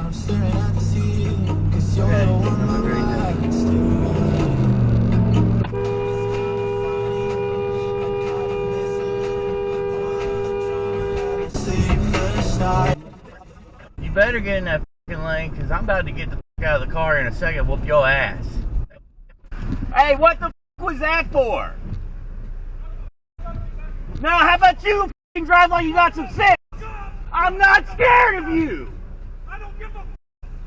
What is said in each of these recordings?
I'm staring at the ceiling, 'cause you're the one I can steal. You better get in that fucking lane, because I'm about to get the fuck out of the car in a second and whoop your ass. Hey, what the fuck was that for? Now, how about you fucking drive like you got some sense? I'm not scared of you. I don't give a f***.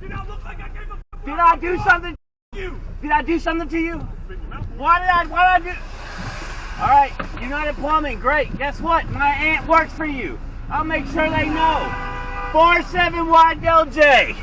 Did I look like I gave a f***? Did I do something to you? Did I do something to you? Why did I do? All right, United Plumbing, great. Guess what? My aunt works for you. I'll make sure they know. 47 wide LJ.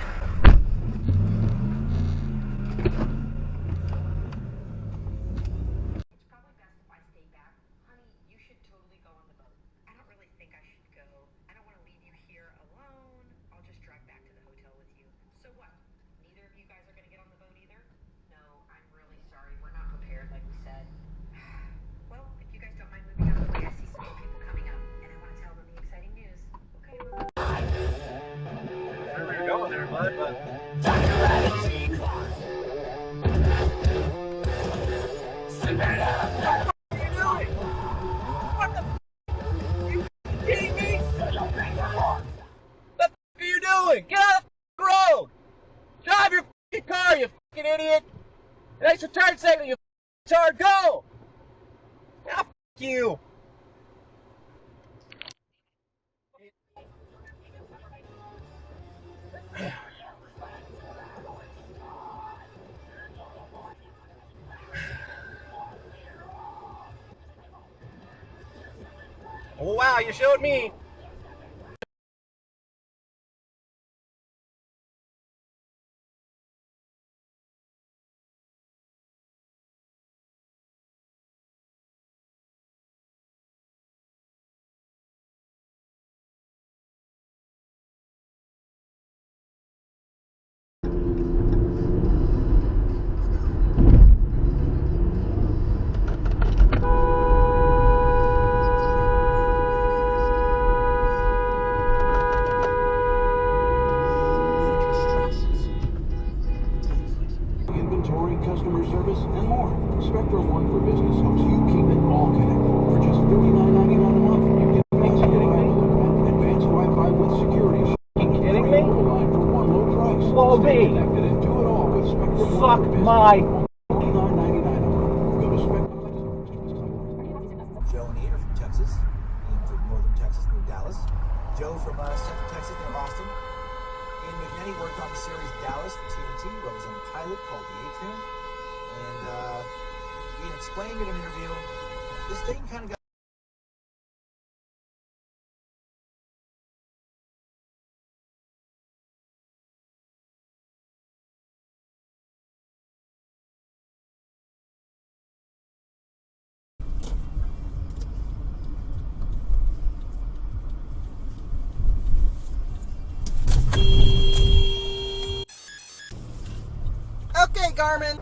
Get out of the road! Drive your fucking car, you fucking idiot! Thanks for turn signal, you fucking retard! Go! Now fuck you! Oh wow, you showed me! Customer service, and more. Spectrum One for Business helps you keep it all connected. For just $39.99 a month, you get basic internet, advanced Wi-Fi with security. You kidding me? Line for one low price. Whoa, Stay connected and do it all with Spectrum Suck One for my... $49.99 a month. Go to Spectrum. Joe and Ian are from Texas. Ian from northern Texas near Dallas. Joe from central Texas near Austin. Ian McNenny worked on the series Dallas for TNT, wrote his own pilot called The Atrium. And Ian explained in an interview, this thing kind of got... Okay, Garmin.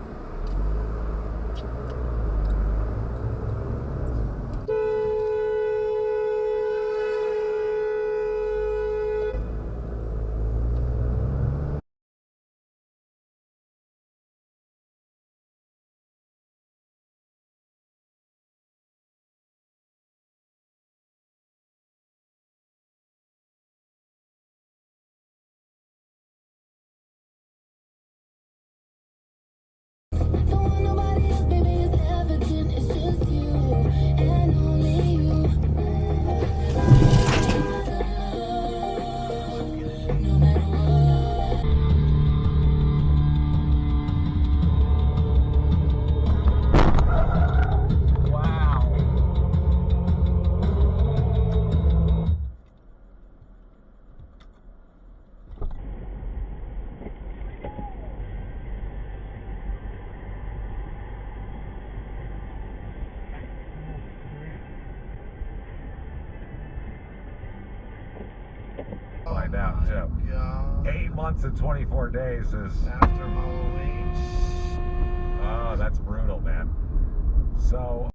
Find out too. God. 8 months and 24 days is After Halloween. oh, that's brutal, man. So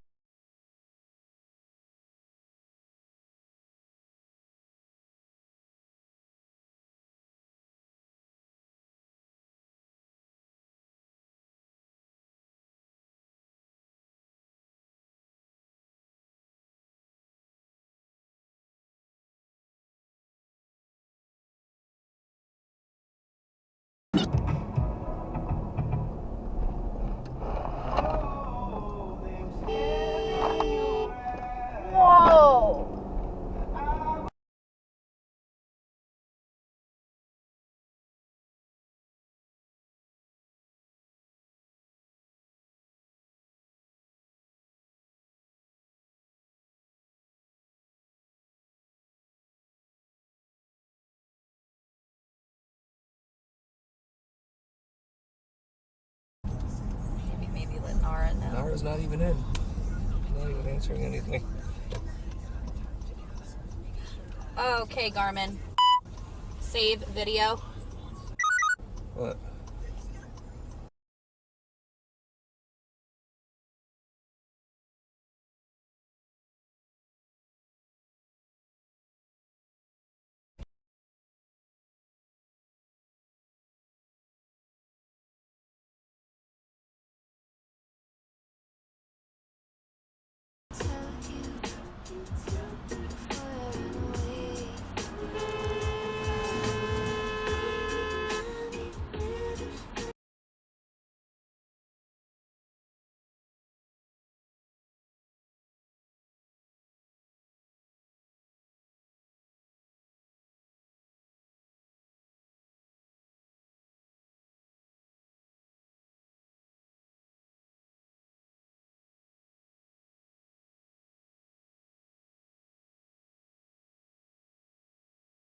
Guy's not even in. Not even answering anything. Okay, Garmin. Save video. What?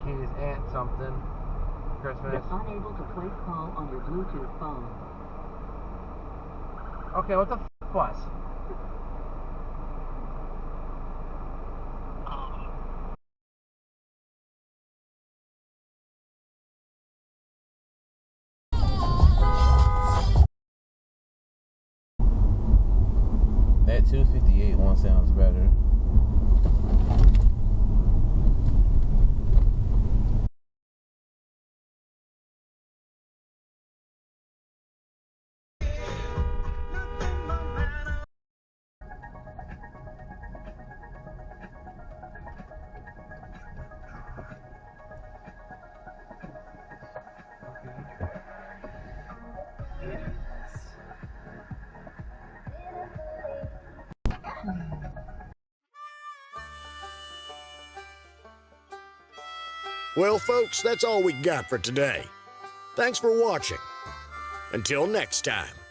He's Aunt something. Christmas. Unable to place call on your Bluetooth phone. Okay, what the f was? That 258 one sounds better. Well, folks, that's all we got for today. Thanks for watching. Until next time.